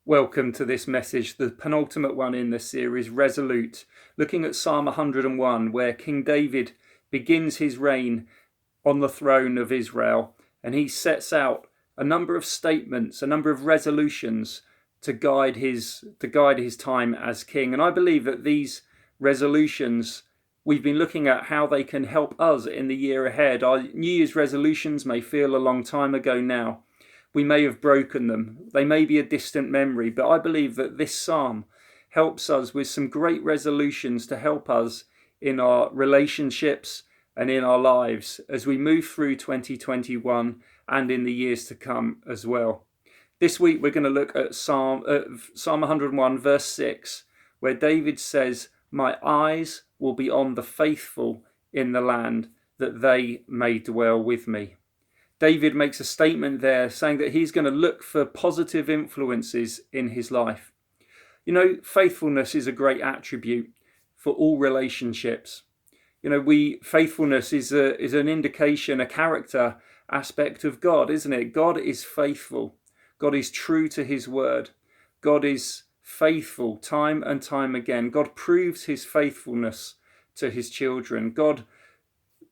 Welcome to this message, the penultimate one in the series, Resolute, looking at Psalm 101, where King David begins his reign on the throne of Israel, and he sets out a number of statements, a number of resolutions to guide his time as king. And I believe that these resolutions, we've been looking at how they can help us in the year ahead. Our New Year's resolutions may feel a long time ago now. We may have broken them. They may be a distant memory, but I believe that this psalm helps us with some great resolutions to help us in our relationships and in our lives as we move through 2021 and in the years to come as well. This week we're going to look at Psalm 101 verse 6, where David says, "My eyes will be on the faithful in the land, that they may dwell with me." David makes a statement there saying that he's going to look for positive influences in his life. You know, faithfulness is a great attribute for all relationships. You know, faithfulness is an indication, a character aspect of God, isn't it? God is faithful. God is true to his word. God is faithful time and time again. God proves his faithfulness to his children. God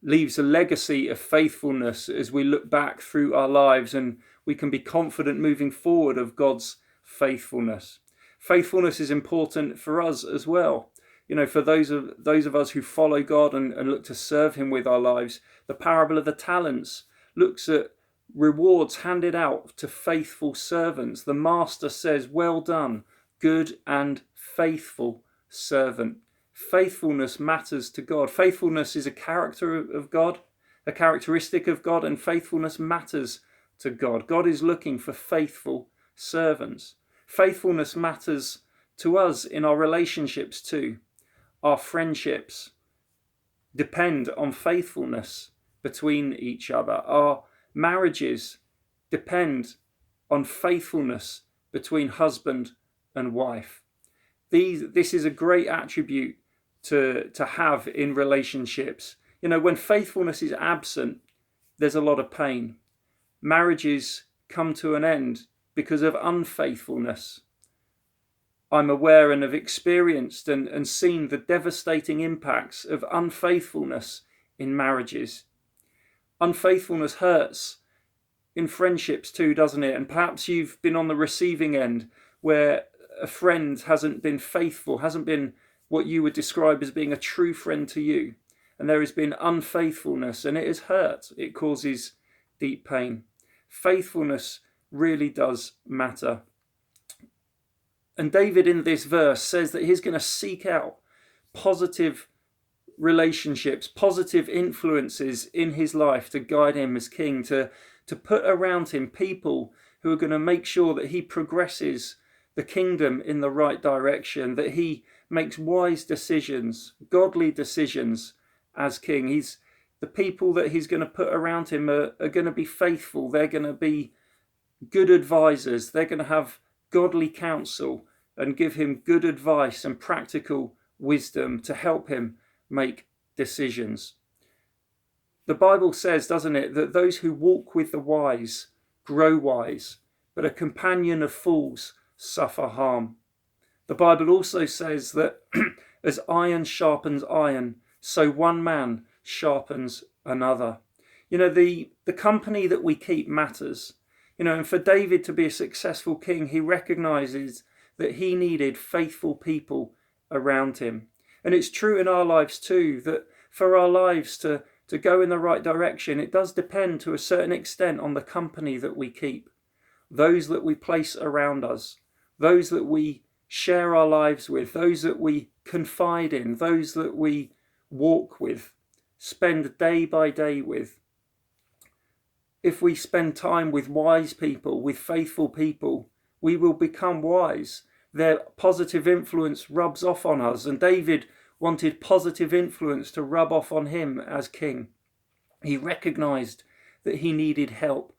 leaves a legacy of faithfulness as we look back through our lives, and we can be confident moving forward of God's faithfulness. Faithfulness is important for us as well. You know, for those of us who follow God and look to serve him with our lives, the parable of the talents looks at rewards handed out to faithful servants. The master says, "Well done, good and faithful servant." Faithfulness matters to God. Faithfulness is a character of God, a characteristic of God, and faithfulness matters to God. God is looking for faithful servants. Faithfulness matters to us in our relationships too. Our friendships depend on faithfulness between each other. Our marriages depend on faithfulness between husband and wife. This is a great attribute to have in relationships. You know, when faithfulness is absent, there's a lot of pain. Marriages come to an end because of unfaithfulness. I'm aware and have experienced and seen the devastating impacts of unfaithfulness in marriages. Unfaithfulness hurts in friendships too, doesn't it? And perhaps you've been on the receiving end where a friend hasn't been faithful, hasn't been what you would describe as being a true friend to you. And there has been unfaithfulness, and it has hurt. It causes deep pain. Faithfulness really does matter. And David in this verse says that he's going to seek out positive relationships, positive influences in his life to guide him as king, to put around him people who are going to make sure that he progresses the kingdom in the right direction, that he makes wise decisions, godly decisions as king. The people that he's going to put around him are going to be faithful. They're going to be good advisors. They're going to have godly counsel and give him good advice and practical wisdom to help him make decisions. The Bible says, doesn't it, that those who walk with the wise grow wise, but a companion of fools suffer harm. The Bible also says that as iron sharpens iron, so one man sharpens another. You know, the company that we keep matters. You know, and for David to be a successful king, he recognizes that he needed faithful people around him. And it's true in our lives too, that for our lives to go in the right direction, it does depend to a certain extent on the company that we keep, those that we place around us, those that we share our lives with, those that we confide in, those that we walk with, spend day by day with. If we spend time with wise people, with faithful people, we will become wise. Their positive influence rubs off on us, and David wanted positive influence to rub off on him as king. He recognized that he needed help.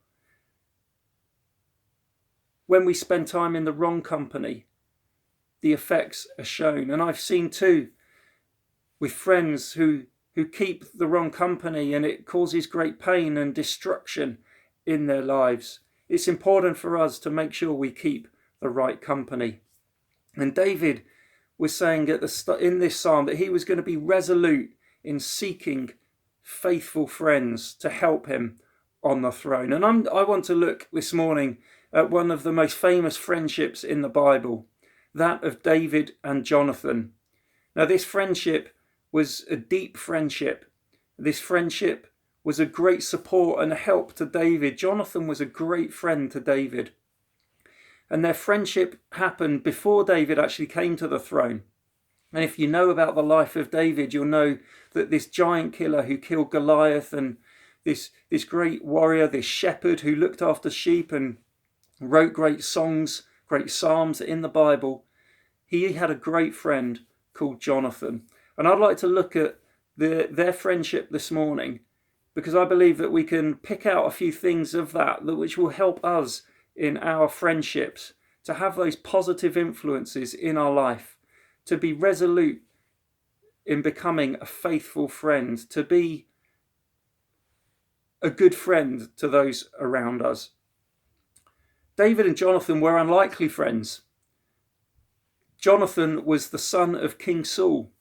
When we spend time in the wrong company, the effects are shown. And I've seen too with friends who keep the wrong company, and it causes great pain and destruction in their lives. It's important for us to make sure we keep the right company. And David was saying in this psalm that he was going to be resolute in seeking faithful friends to help him on the throne. And I want to look this morning at one of the most famous friendships in the Bible, that of David and Jonathan. Now, this friendship was a deep friendship. This friendship was a great support and a help to David. Jonathan was a great friend to David. And their friendship happened before David actually came to the throne. And if you know about the life of David, you'll know that this giant killer who killed Goliath, and this great warrior, this shepherd who looked after sheep and wrote great songs, great psalms in the Bible, he had a great friend called Jonathan. And I'd like to look at their friendship this morning, because I believe that we can pick out a few things of that which will help us in our friendships to have those positive influences in our life, to be resolute in becoming a faithful friend, to be a good friend to those around us. David and Jonathan were unlikely friends. Jonathan was the son of King Saul.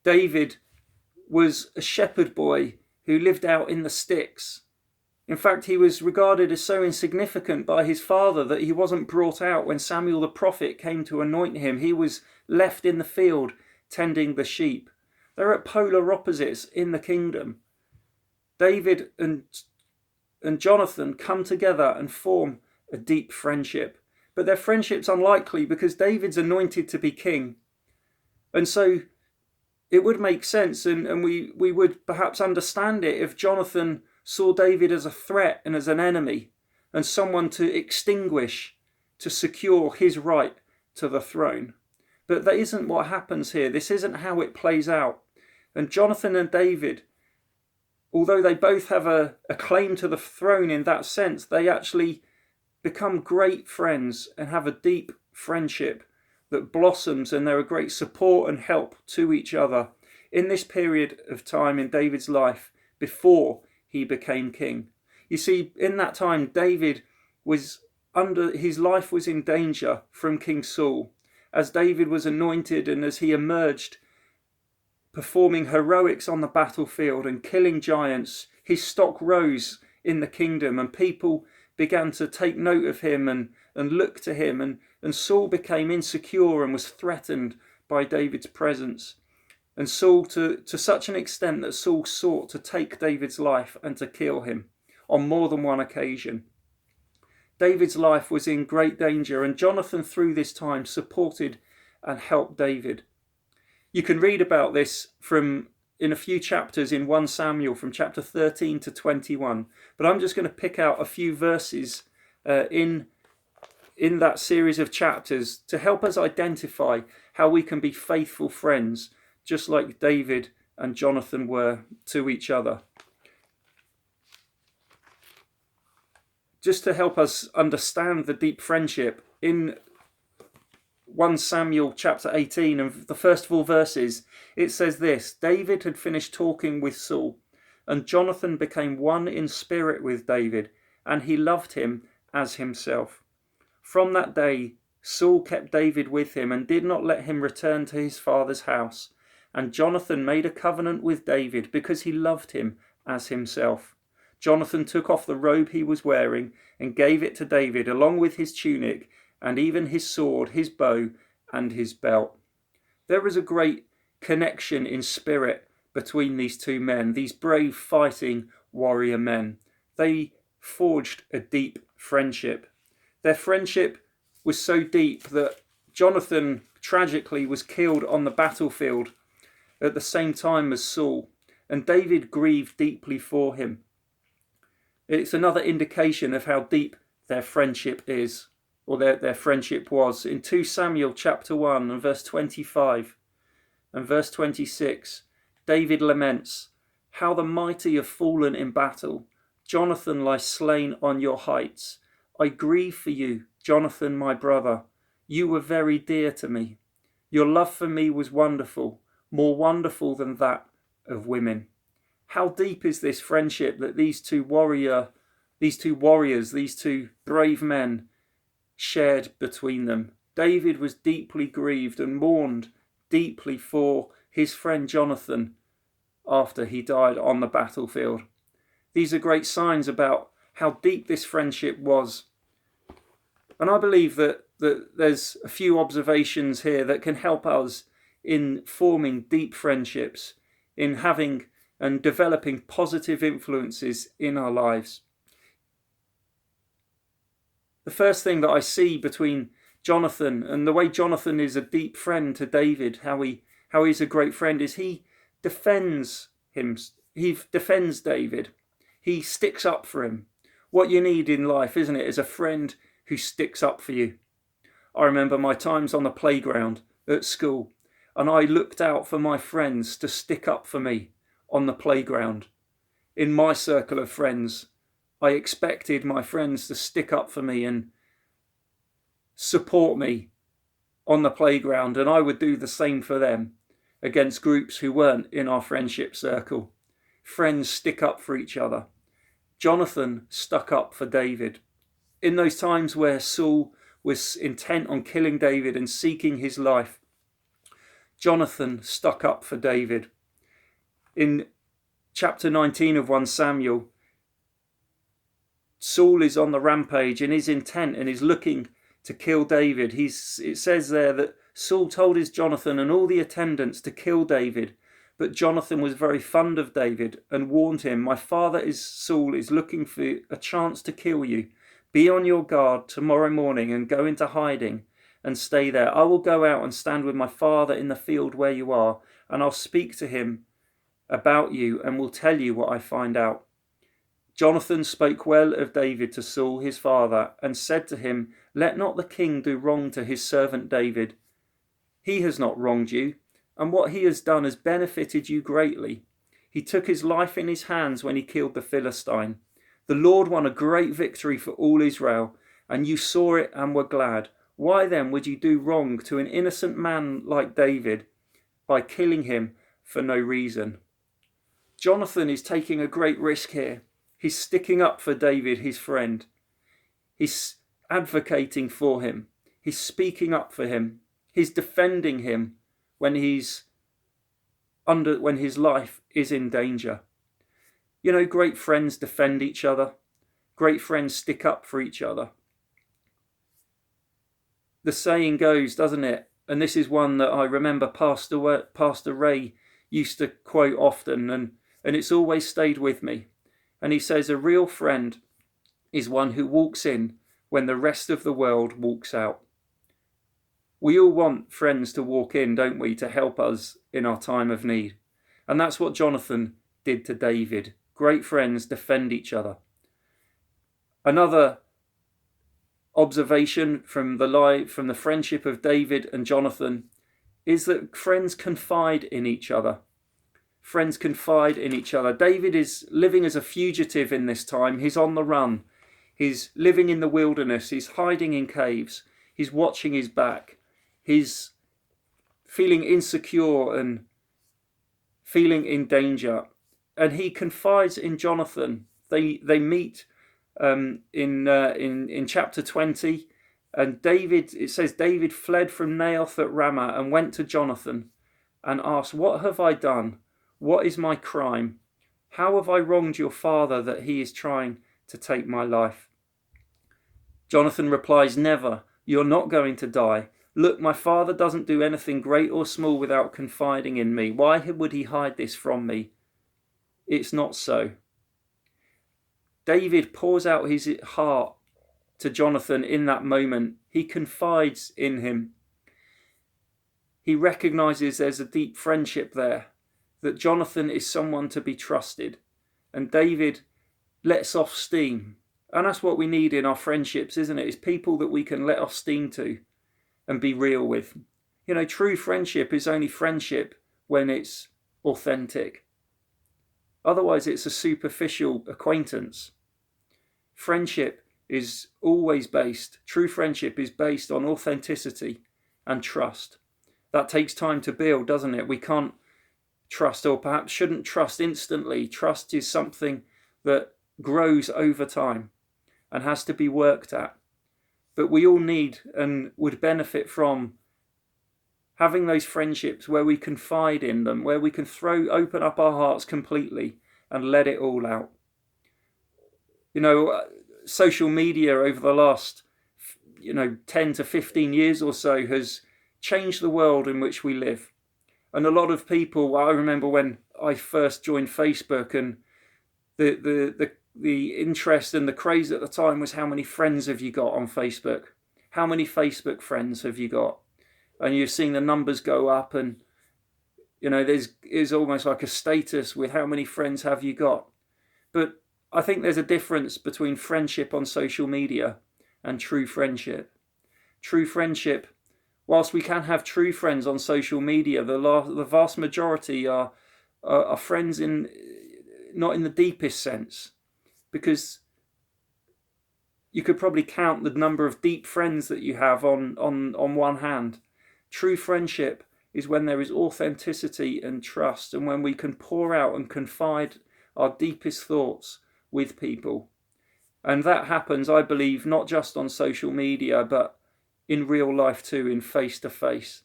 David was a shepherd boy who lived out in the sticks. In fact, he was regarded as so insignificant by his father that he wasn't brought out when Samuel the prophet came to anoint him. He was left in the field tending the sheep. They're at polar opposites in the kingdom. David and Jonathan come together and form a deep friendship. But their friendship's unlikely because David's anointed to be king. And so it would make sense, and we would perhaps understand it if Jonathan saw David as a threat and as an enemy, and someone to extinguish, to secure his right to the throne. But that isn't what happens here. This isn't how it plays out. And Jonathan and David, although they both have a claim to the throne in that sense, they actually become great friends and have a deep friendship that blossoms, and they're a great support and help to each other in this period of time in David's life before he became king. You see, in that time, David his life was in danger from King Saul. As David was anointed and as he emerged, performing heroics on the battlefield and killing giants, his stock rose in the kingdom, and people began to take note of him and look to him, and Saul became insecure and was threatened by David's presence. And Saul, to such an extent that Saul sought to take David's life and to kill him on more than one occasion. David's life was in great danger, and Jonathan through this time supported and helped David. You can read about this in a few chapters in 1 Samuel from chapter 13 to 21, but I'm just going to pick out a few verses in that series of chapters to help us identify how we can be faithful friends, just like David and Jonathan were to each other. Just to help us understand the deep friendship, in 1 Samuel chapter 18 and the first 4 verses, it says this: David had finished talking with Saul, and Jonathan became one in spirit with David, and he loved him as himself. From that day, Saul kept David with him and did not let him return to his father's house. And Jonathan made a covenant with David because he loved him as himself. Jonathan took off the robe he was wearing and gave it to David, along with his tunic and even his sword, his bow, and his belt. There is a great connection in spirit between these two men, these brave fighting warrior men. They forged a deep friendship. Their friendship was so deep that Jonathan tragically was killed on the battlefield at the same time as Saul, and David grieved deeply for him. It's another indication of how deep their friendship is, or their friendship was. In 2 Samuel chapter 1 and verse 25 and verse 26, David laments, "How the mighty have fallen in battle. Jonathan lies slain on your heights. I grieve for you, Jonathan, my brother. You were very dear to me. Your love for me was wonderful, more wonderful than that of women." How deep is this friendship that these two warriors, these two brave men shared between them. David was deeply grieved and mourned deeply for his friend Jonathan after he died on the battlefield. These are great signs about how deep this friendship was. And I believe that there's a few observations here that can help us in forming deep friendships, in having and developing positive influences in our lives. The first thing that I see between Jonathan and the way Jonathan is a deep friend to David, how he's a great friend, is he defends him. He defends David. He sticks up for him. What you need in life, isn't it, is a friend who sticks up for you. I remember my times on the playground at school, and I looked out for my friends to stick up for me on the playground. In my circle of friends, I expected my friends to stick up for me and support me on the playground, and I would do the same for them against groups who weren't in our friendship circle. Friends stick up for each other. Jonathan stuck up for David. In those times where Saul was intent on killing David and seeking his life, Jonathan stuck up for David. In chapter 19 of 1 Samuel, Saul is on the rampage and is intent and is looking to kill David. It says there that Saul told his Jonathan and all the attendants to kill David, but Jonathan was very fond of David and warned him, "My father Saul is looking for a chance to kill you. Be on your guard tomorrow morning and go into hiding and stay there. I will go out and stand with my father in the field where you are, and I'll speak to him about you and will tell you what I find out." Jonathan spoke well of David to Saul his father and said to him, "Let not the king do wrong to his servant David. He has not wronged you, and what he has done has benefited you greatly. He took his life in his hands when he killed the Philistine. The Lord won a great victory for all Israel, and you saw it and were glad. Why then would you do wrong to an innocent man like David by killing him for no reason?" Jonathan is taking a great risk here. He's sticking up for David, his friend. He's advocating for him. He's speaking up for him. He's defending him when his life is in danger. You know, great friends defend each other. Great friends stick up for each other. The saying goes, doesn't it? And this is one that I remember Pastor Ray used to quote often, and it's always stayed with me. And he says, a real friend is one who walks in when the rest of the world walks out. We all want friends to walk in, don't we, to help us in our time of need. And that's what Jonathan did to David. Great friends defend each other. Another observation from the friendship of David and Jonathan is that friends confide in each other. Friends confide in each other. David is living as a fugitive in this time. He's on the run. He's living in the wilderness. He's hiding in caves. He's watching his back. He's feeling insecure and feeling in danger. And he confides in Jonathan. They meet in chapter 20. And it says David fled from Naioth at Ramah and went to Jonathan and asked, "What have I done? What is my crime? How have I wronged your father that he is trying to take my life?" Jonathan replies, "Never. You're not going to die. Look, my father doesn't do anything great or small without confiding in me. Why would he hide this from me? It's not so." David pours out his heart to Jonathan in that moment. He confides in him. He recognizes there's a deep friendship there, that Jonathan is someone to be trusted, and David lets off steam. And that's what we need in our friendships, isn't it? It's people that we can let off steam to and be real with. You know, true friendship is only friendship when it's authentic. Otherwise, it's a superficial acquaintance. Friendship is always true friendship is based on authenticity and trust. That takes time to build, doesn't it? We can't trust, or perhaps shouldn't trust instantly. Trust is something that grows over time and has to be worked at. but we all need and would benefit from having those friendships where we confide in them, where we can open up our hearts completely and let it all out. Social media over the last 10 to 15 years or so has changed the world in which we live. And a lot of people, I remember when I first joined Facebook, and the interest and the craze at the time was, how many friends have you got on Facebook? How many Facebook friends have you got? And you're seeing the numbers go up, and there's almost like a status with how many friends have you got. But I think there's a difference between friendship on social media and true friendship. True friendship, whilst we can have true friends on social media, the vast majority are friends not in the deepest sense, because you could probably count the number of deep friends that you have on one hand. True friendship is when there is authenticity and trust, and when we can pour out and confide our deepest thoughts with people. And that happens, I believe, not just on social media, but in real life too, in face-to-face.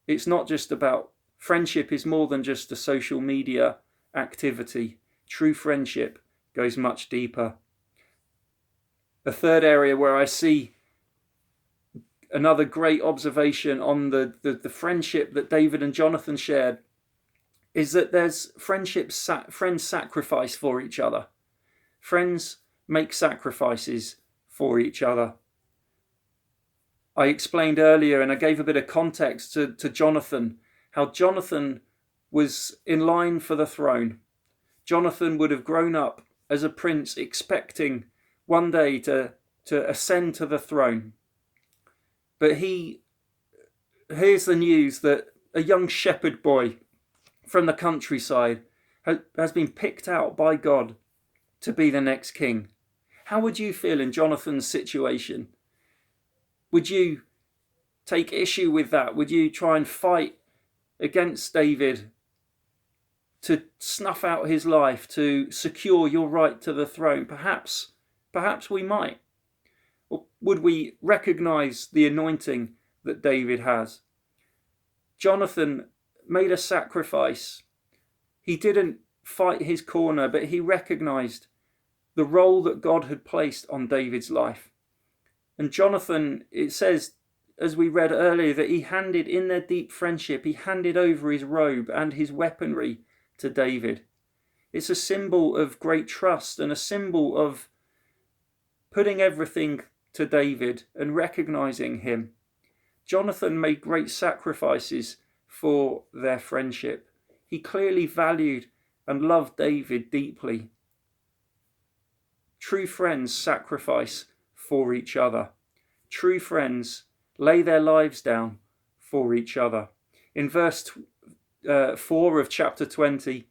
It's not just about, friendship is more than just a social media activity. True friendship goes much deeper. The third area where I see another great observation on the friendship that David and Jonathan shared is that there's friends sacrifice for each other. Friends make sacrifices for each other. I explained earlier, and I gave a bit of context to Jonathan, how Jonathan was in line for the throne. Jonathan would have grown up as a prince, expecting one day to ascend to the throne. But he hears the news that a young shepherd boy from the countryside has been picked out by God to be the next king. How would you feel in Jonathan's situation? Would you take issue with that? Would you try and fight against David to snuff out his life, to secure your right to the throne? Perhaps we might. Or would we recognize the anointing that David has? Jonathan made a sacrifice. He didn't fight his corner, but he recognized the role that God had placed on David's life. And Jonathan, it says, as we read earlier, that he handed, in their deep friendship, he handed over his robe and his weaponry to David. It's a symbol of great trust and a symbol of putting everything to David and recognizing him. Jonathan made great sacrifices for their friendship. He clearly valued and loved David deeply. True friends sacrifice for each other. True friends lay their lives down for each other. In verse 4 of chapter 20,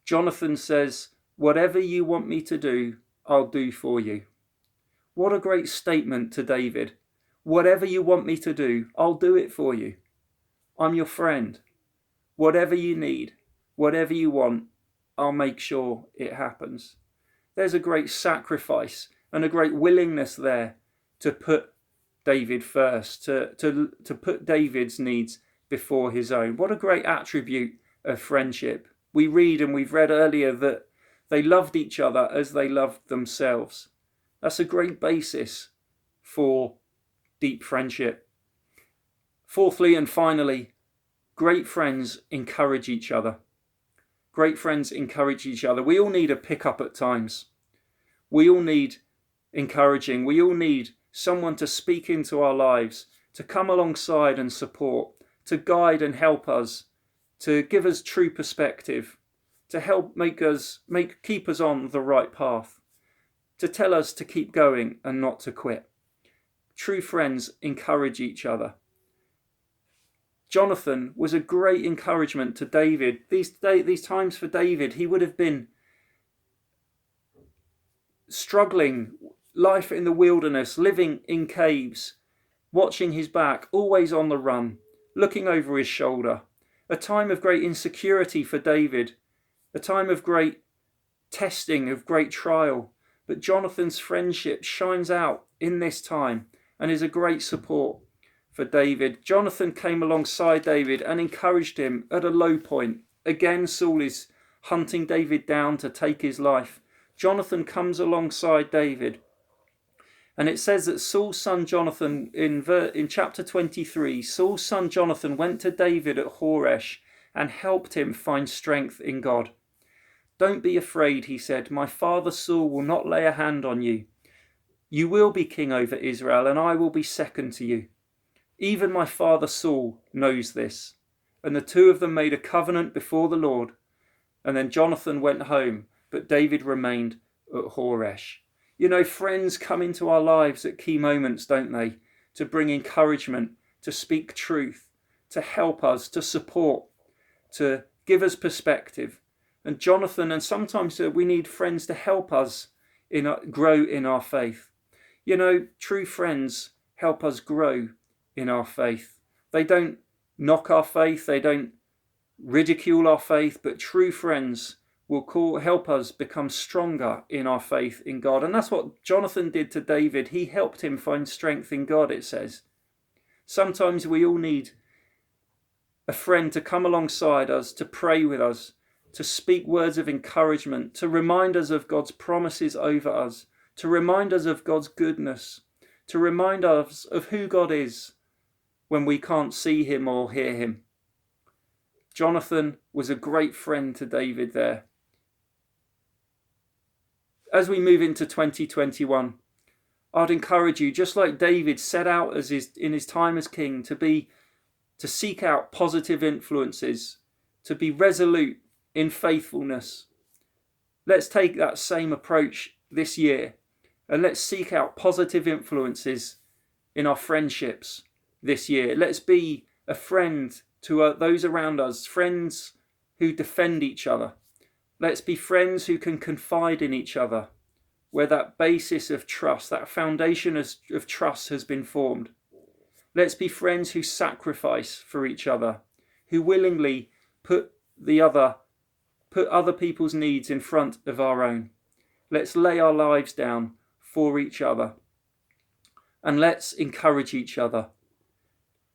Jonathan says, "Whatever you want me to do, I'll do for you." What a great statement to David. Whatever you want me to do, I'll do it for you. I'm your friend. Whatever you need, whatever you want, I'll make sure it happens. There's a great sacrifice and a great willingness there to put David first, to put David's needs before his own. What a great attribute of friendship. We read, and we've read earlier, that they loved each other as they loved themselves. That's a great basis for deep friendship. Fourthly and finally, great friends encourage each other. Great friends encourage each other. We all need a pick-up at times. We all need encouraging. We all need someone to speak into our lives, to come alongside and support, to guide and help us, to give us true perspective, to help keep us on the right path, to tell us to keep going and not to quit. True friends encourage each other. Jonathan was a great encouragement to David. These times for David, he would have been struggling, life in the wilderness, living in caves, watching his back, always on the run, looking over his shoulder. A time of great insecurity for David, a time of great testing, of great trial. But Jonathan's friendship shines out in this time and is a great support for David. Jonathan came alongside David and encouraged him at a low point. Again, Saul is hunting David down to take his life. Jonathan comes alongside David. And it says that Saul's son Jonathan, in chapter 23, Saul's son Jonathan went to David at Horesh and helped him find strength in God. Don't be afraid, he said. My father Saul will not lay a hand on you. You will be king over Israel, and I will be second to you. Even my father Saul knows this. And the two of them made a covenant before the Lord. And then Jonathan went home, but David remained at Horesh. You know, friends come into our lives at key moments, don't they? To bring encouragement, to speak truth, to help us, to support, to give us perspective. And Jonathan, and sometimes we need friends to help us grow in our faith. You know, true friends help us grow in our faith. They don't knock our faith, they don't ridicule our faith, but true friends will help us become stronger in our faith in God. And that's what Jonathan did to David. He helped him find strength in God, it says. Sometimes we all need a friend to come alongside us, to pray with us, to speak words of encouragement, to remind us of God's promises over us, to remind us of God's goodness, to remind us of who God is when we can't see him or hear him. Jonathan was a great friend to David there. As we move into 2021, I'd encourage you, just like David set out in his time as king, to seek out positive influences, to be resolute in faithfulness. Let's take that same approach this year, and let's seek out positive influences in our friendships this year. Let's be a friend to those around us, friends who defend each other. Let's be friends who can confide in each other, where that basis of trust, that foundation of trust has been formed. Let's be friends who sacrifice for each other, who willingly put other people's needs in front of our own. Let's lay our lives down for each other. And let's encourage each other.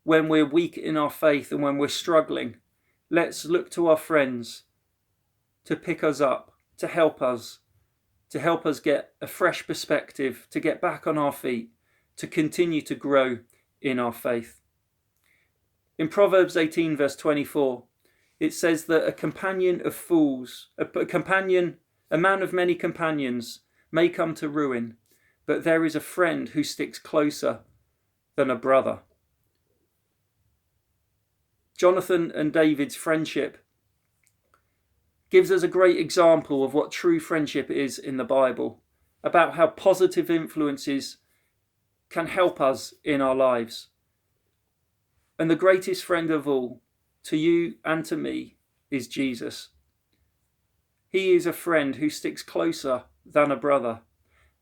When we're weak in our faith and when we're struggling, let's look to our friends to pick us up, to help us get a fresh perspective, to get back on our feet, to continue to grow in our faith. In Proverbs 18 verse 24, it says that a companion of fools, a man of many companions may come to ruin, but there is a friend who sticks closer than a brother. Jonathan and David's friendship gives us a great example of what true friendship is in the Bible, about how positive influences can help us in our lives. And the greatest friend of all, to you and to me, is Jesus. He is a friend who sticks closer than a brother,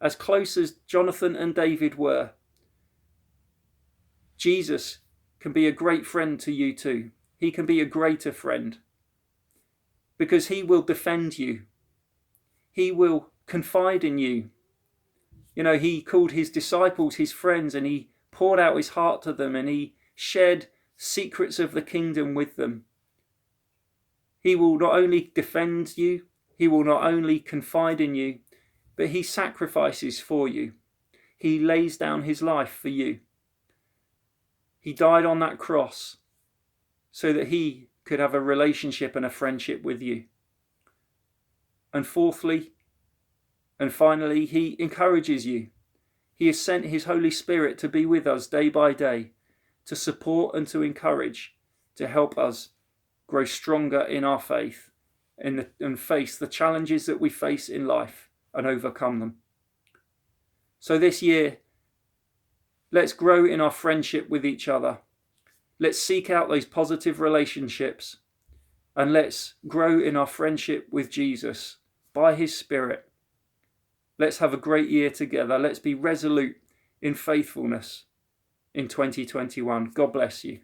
as close as Jonathan and David were. Jesus can be a great friend to you too. He can be a greater friend, because he will defend you. He will confide in you. You know, he called his disciples his friends, and he poured out his heart to them, and he shared secrets of the kingdom with them. He will not only defend you, he will not only confide in you, but he sacrifices for you. He lays down his life for you. He died on that cross so that he could have a relationship and a friendship with you. And fourthly, and finally, he encourages you. He has sent his Holy Spirit to be with us day by day, to support and to encourage, to help us grow stronger in our faith and face the challenges that we face in life and overcome them. So this year, let's grow in our friendship with each other. Let's seek out those positive relationships, and let's grow in our friendship with Jesus by his Spirit. Let's have a great year together. Let's be resolute in faithfulness in 2021. God bless you.